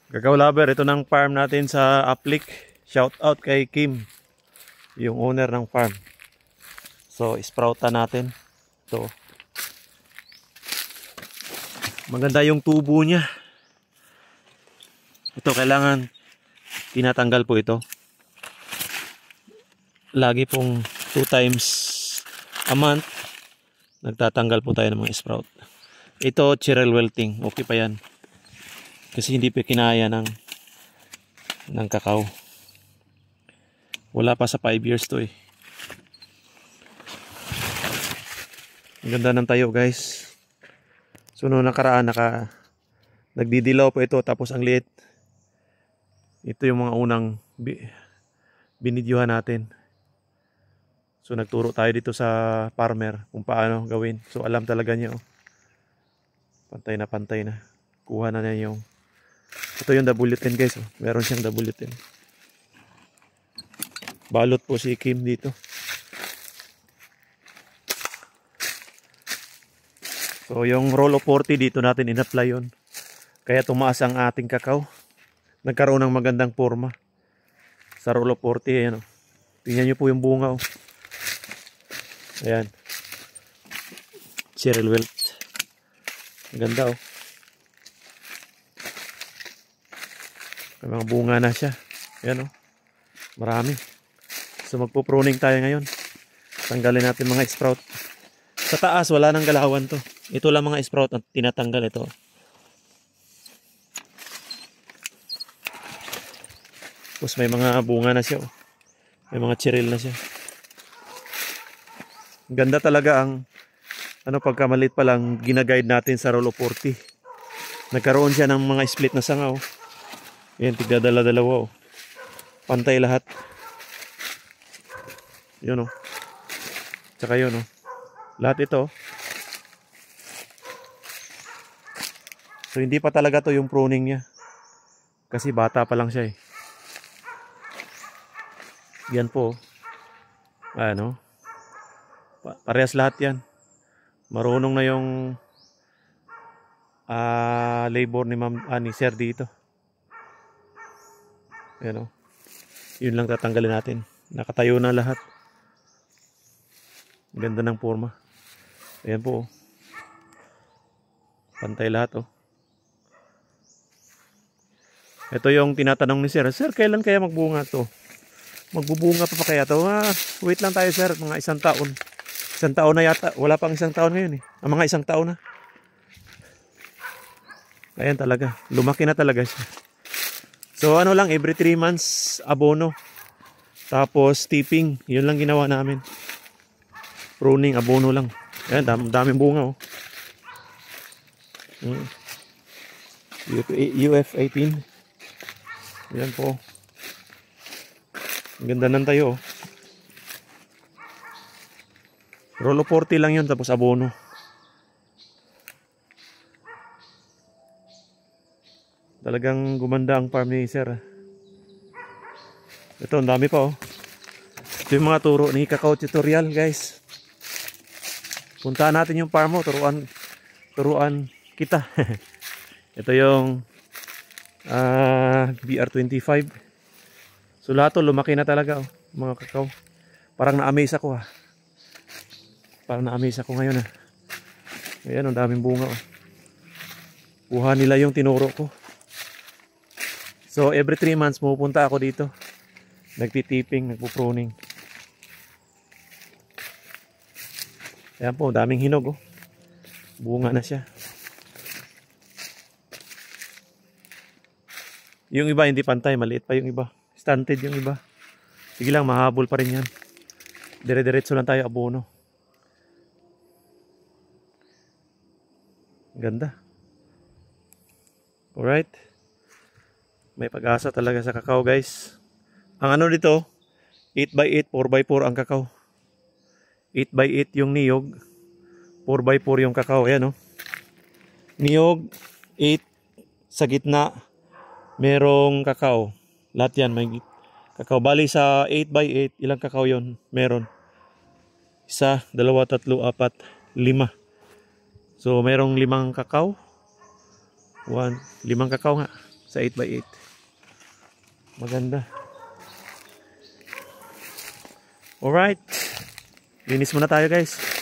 Kakao lover, ito ng farm natin sa Aplik. Shout out kay Kim, yung owner ng farm. So, sproutan natin. Ito. Maganda yung tubo niya. Ito, kailangan tinatanggal po ito. Lagi pong 2 times a month, nagtatanggal po tayo ng mga sprout. Ito, chiral wilting. Okay pa yan. Kasi hindi pa kinaya ng kakao. Wala pa sa 5 years to eh. Ang ganda ng tayo guys. So noong nakaraan nagdidilaw po ito tapos ang liit. Ito yung mga unang binidyohan natin. So nagturo tayo dito sa farmer kung paano gawin. So alam talaga niya oh. Pantay na. Kuha na niya yung ito yung W10 guys oh. Meron siyang W10. Balot po si Kim dito. So yung roll of 40 dito natin in-apply yun. Kaya tumaas ang ating kakao. Nagkaroon ng magandang forma. Sa roll of 40 ayan oh. Tingnan nyo po yung bunga oh. Ayan. Chiral wilt. Ang ganda oh. May mga bunga na siya. Ayan oh. Marami. So magpo-pruning tayo ngayon. Tanggalin natin mga sprout. Sa taas wala nang galawan to. Ito lang mga sprout at tinatanggal ito. Tapos may mga bunga na siya oh. May mga chiral na siya. Ganda talaga ang pagkamalit pa lang ginaguide natin sa roll of 40. Nagkaroon siya ng mga split na sanga oh. Ayan, tigdadala-dalawa oh. Pantay lahat. Yun oh. Tsaka yun oh. Lahat ito. So hindi pa talaga to yung pruning niya. Kasi bata pa lang siya eh. Yan po. Ano? Parehas lahat yan. Marunong na yung labor ni Sir dito. Yan o. Yun lang tatanggalin natin. Nakatayo na lahat. Ganda ng forma. Ayan po. Pantay lahat oh. Ito yung tinatanong ni Sir. Sir, kailan kaya magbunga to? Magbubunga pa kaya to? Wait lang tayo sir. Mga 1 taon. 1 taon na yata. Wala pang 1 taon ngayon eh. Mga 1 taon na. Ayan talaga. Lumaki na talaga siya. So ano lang, every 3 months abono. Tapos tipping. Yun lang ginawa namin. Pruning, abono lang. Ayan, daming bunga oh. UF18. Ayan po. Ang ganda ng tayo oh. Roll of 40 lang yun tapos abono. Talagang gumanda ang farm ni Sir. Ito, ang dami pa oh. Ito yung mga turo ni Kakao Tutorial guys. Puntaan natin yung farm mo. Turuan kita. Ito yung BR25. So lahat to lumaki na talaga oh, mga kakao. Parang na-amaze ako ha. Parang na-amaze ako ngayon ha. Ayan, ang daming bunga oh. Kuha nila yung tinuro ko. So every 3 months pupunta ako dito. Nagtitiping, nagpo-pruning. Ayan po, daming hinog oh. Bunga na siya. Yung iba hindi pantay, maliit pa yung iba. Stunted yung iba. Sige lang, mahabol pa rin yan. Dire-diretso lang tayo abono. Ganda. Alright. May pag-asa talaga sa kakao guys. Ang ano dito, 8x8, 4x4 ang kakao. 8x8 yung niyog. 4x4 yung kakao. Ayan o. Niyog, 8 sa gitna. Merong kakao. Lahat yan may kakao. Bali sa 8x8, ilang kakao yon meron? 1, 2, 3, 4, 5. So merong 5 kakao. 5 kakao nga. sa 8x8. Maganda. Alright. Linis muna tayo guys.